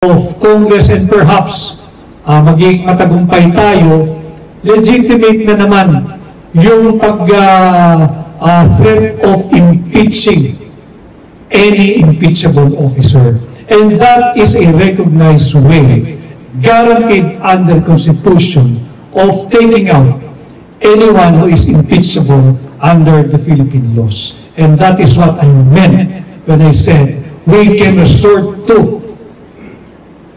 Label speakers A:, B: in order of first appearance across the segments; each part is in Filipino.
A: of Congress and perhaps maging matagumpay tayo, legitimate na naman yung threat of impeaching any impeachable officer. And that is a recognized way, guaranteed under Constitution, of taking out anyone who is impeachable under the Philippine laws. And that is what I meant when I said we can resort to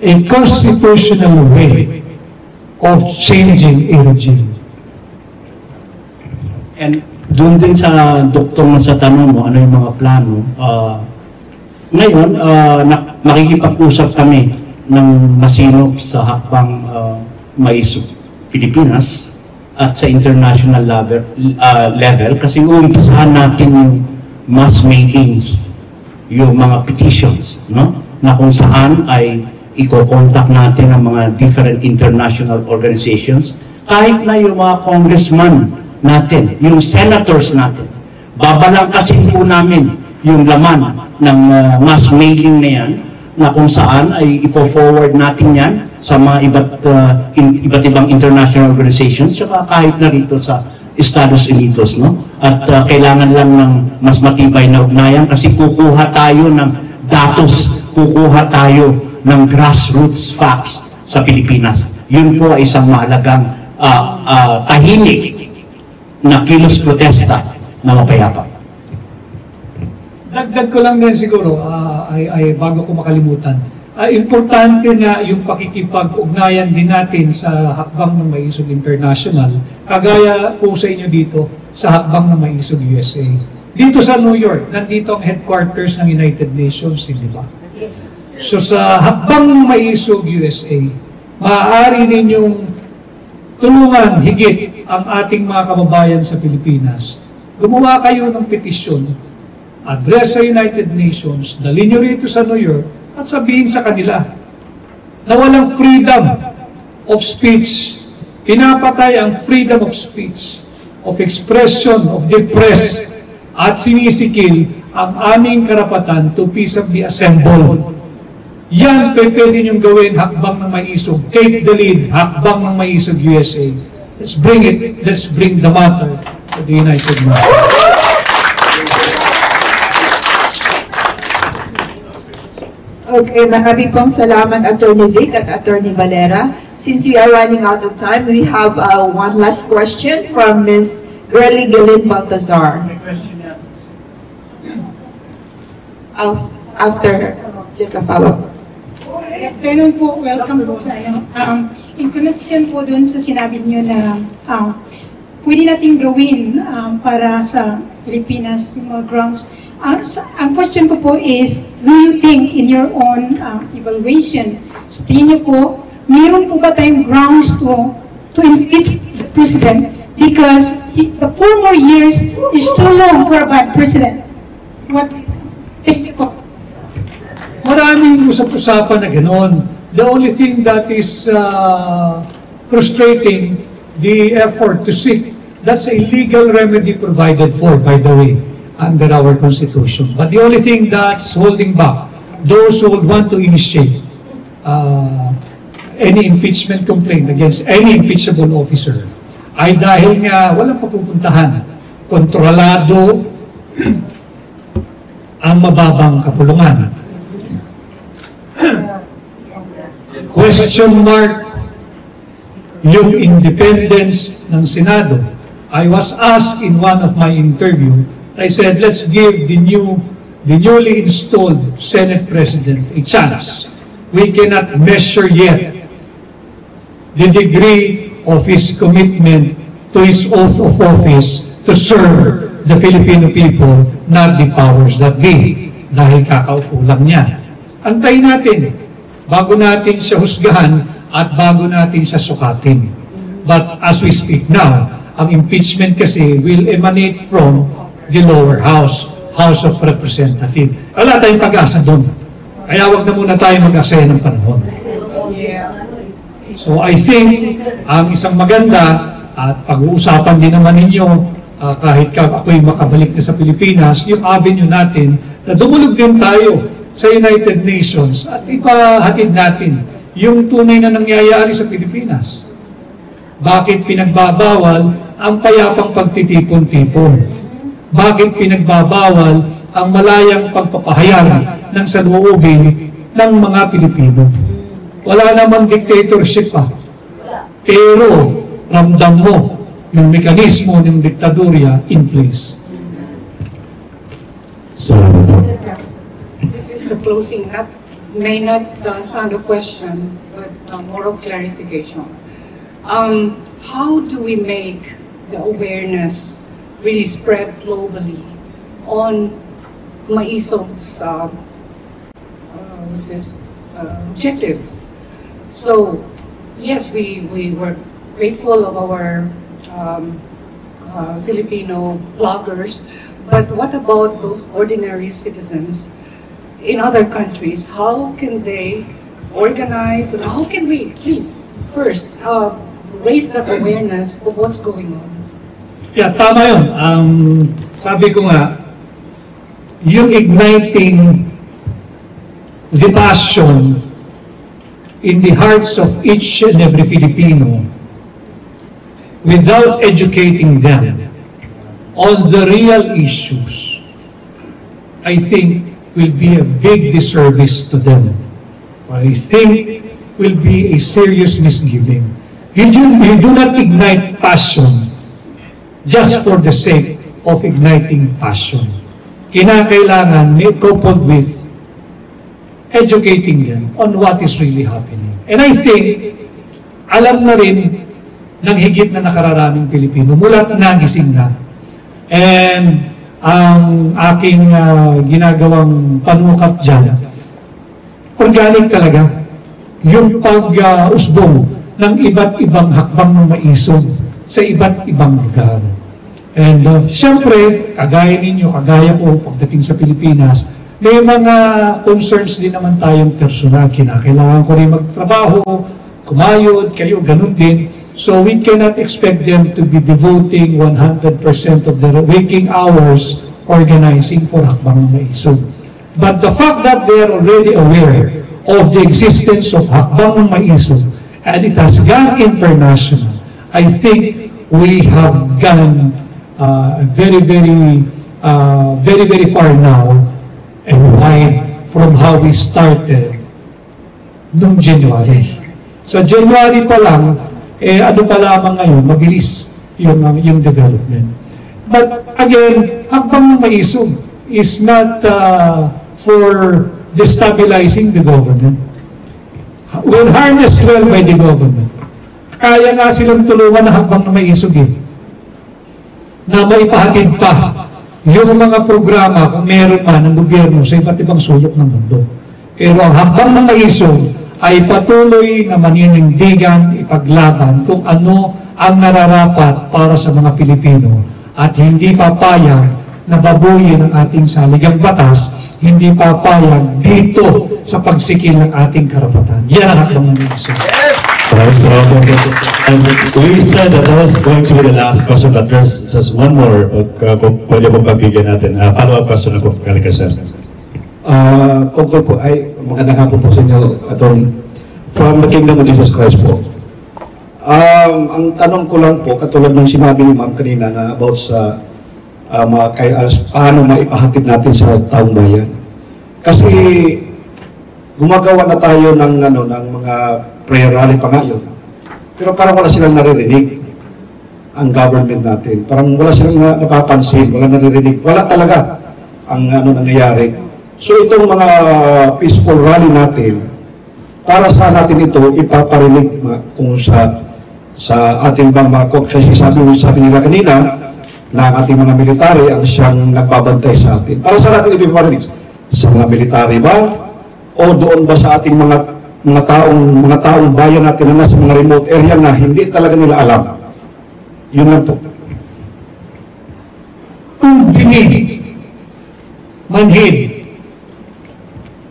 A: a constitutional way of changing a regime.
B: And doon din sa doktor mo sa tanong mo, ano yung mga plano, ngayon, makikipag-usap kami ng masinop sa hakbang mais Pilipinas at sa international level kasi uumpisahan natin yung mass mailings, yung mga petitions, no? Na kung saan ay i-contact natin ang mga different international organizations, kahit na yung mga congressman natin, yung senators natin. Babalangkasin po namin yung laman ng mass mailing na yan, na kung saan ay ipo-forward natin yan sa mga iba't ibang international organizations, saka kahit na rito sa Estados Unidos, no? At kailangan lang ng mas matibay na ugnayan kasi kukuha tayo ng datos, kukuha tayo ng grassroots facts sa Pilipinas. Yun po ay isang mahalagang tahimik na kilos protesta na mapayapa.
A: Dagdag ko lang din siguro, bago ko makalimutan, importante nga yung pakikipag-ugnayan din natin sa hakbang ng Maisog International, kagaya po sa inyo dito sa hakbang ng Maisog USA. Dito sa New York, nandito ang headquarters ng United Nations, di ba? So sa hakbang ng Maisog USA, maaari ninyong tulungan higit ang ating mga kababayan sa Pilipinas. Gumawa kayo ng petisyon, address sa United Nations, dalhin nyo rito sa New York, at sabihin sa kanila na walang freedom of speech. Pinapatay ang freedom of speech, of expression, of the press, at sinisikil ang aming karapatan to peaceably assemble. Yan, pwede niyong gawin, hakbang ng Maisog. Take the lead, hakbang ng Maisog USA. Let's bring it, let's bring the matter to the United Nations.
C: Okay, maraming pong salamat Attorney Vic at Attorney Valera. Since we are running out of time, we have one last question from Ms. Girly Gilin Baltazar. After her, just a follow-up.
D: Afternoon po, welcome po sa iyo. In connection po dun sa sinabi niyo na pwede natin gawin para sa Pilipinas yung mga grounds. Ang question ko po is, do you think in your own evaluation, sa tingin niyo po, mayroon po ba tayong grounds to impeach the President because the 4 more years is too long for a bad President? What think you po?
A: Maraming usap-usapan na gano'n. The only thing that is frustrating the effort to seek, that's a legal remedy provided for, by the way, under our Constitution. But the only thing that's holding back those who would want to initiate any impeachment complaint against any impeachable officer ay dahil nga walang papupuntahan, kontrolado ang mababang kapulungan. Question mark yung independence ng Senado. I was asked in one of my interview, I said, let's give the newly installed Senate President a chance. We cannot measure yet the degree of his commitment to his oath of office to serve the Filipino people, not the powers that be, dahil kakaupo lang niya. Antayin natin, bago natin siya husgahan at bago natin siya sukatin. But as we speak now, ang impeachment kasi will emanate from the lower house, House of Representatives. Wala tayong pag-asa doon. Kaya wag na muna tayo mag-asaya ng panahon. So I think, ang isang maganda, at pag-uusapan din naman ninyo, kahit ako'y makabalik na sa Pilipinas, yung avenue natin, na dumulog din tayo sa United Nations at ipahatid natin yung tunay na nangyayari sa Pilipinas. Bakit pinagbabawal ang payapang pagtitipon-tipon? Bakit pinagbabawal ang malayang pagpapahayag ng saloobin ng mga Pilipino? Wala namang dictatorship pa. Pero ramdam mo yung mekanismo ng diktadurya in place.
E: This is a closing, may not sound a question, but more of clarification. How do we make the awareness really spread globally on MAISOG's objectives? So, yes, we were grateful of our Filipino bloggers, but what about those ordinary citizens in other countries? How can they organize, and how can we, please, first, raise that awareness of what's going on?
A: Yeah, tama yun. Sabi ko nga, yung igniting the passion in the hearts of each and every Filipino without educating them on the real issues, I think will be a big disservice to them. I think will be a serious misgiving. You do not ignite passion just for the sake of igniting passion. Kinakailangan may coupled with educating them on what is really happening. And I think, alam na rin ng higit na nakararaming Pilipino, mula't nagising na. And ang aking ginagawang panukat dyan, organic talaga, yung pag-usbong ng iba't ibang hakbang ng maisog sa iba't ibang lugar. And siyempre, kagaya ninyo, kagaya ko, pagdating sa Pilipinas, may mga concerns din naman tayong personal. Kailangan ko rin magtrabaho, kumayod, kayo, ganun din. So we cannot expect them to be devoting 100% of their waking hours organizing for Hakbang Maisog. But the fact that they are already aware of the existence of Hakbang Maisog and it has gone international, I think we have gone very far now and wide from how we started noong January. So January pa lang, ano pa lamang ngayon, mabilis yung development. But again, Hakbang Maisog is not for destabilizing the government. When harnessed well by the government, kaya nga silang tulungan ng Hakbang Maisog na maipahatid pa yung mga programa kung meron man ng gobyerno sa iba't ibang sulok ng mundo. Pero ang Hakbang Maisog ay patuloy na maninindigan, ipaglaban kung ano ang nararapat para sa mga Pilipino at hindi papayag na babuyin ang ating saligang batas, hindi papayag dito sa pagsikil ng ating karapatan. Yan ang Hakbang Maisog.
F: And we said that was going to be the last question, but there's just one more. Kung pwede po pagbigyan natin. Follow-up question na po, Kalika Sir.
G: Tungkol po, ay magandang hapon po sa inyo, Atty. From the Kingdom of Jesus Christ po. Ang tanong ko lang po, katulad ng sinabi ni Ma'am kanina na about sa paano maipahatid natin sa taong bayan. Kasi gumagawa na tayo ng mga prayer rally pa ngayon. Pero parang wala silang naririnig ang government natin. Parang wala silang napapansin, wala naririnig. Wala talaga ang nangyayari. So itong mga peaceful rally natin, para sa natin ito ipaparinig kung sa ating bang mga kasi sabi nila kanina na ang ating mga military ang siyang nagbabantay sa atin. Para sa natin ito ipaparinig sa mga military ba o doon ba sa ating mga taong bayan natin na nasa mga remote area na hindi talaga nila alam. Yun lang po.
A: Kung binili, manhid,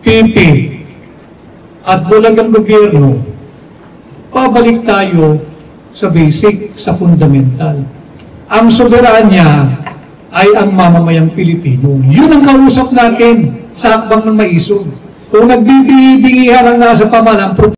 A: PP, at bulag ang gobyerno, pabalik tayo sa basic, sa fundamental. Ang soberanya ay ang mamamayang Pilipino. Yun ang kausap natin sa Hakbang ng Maisog. Kung nagbibingihan ang nasa pamalang,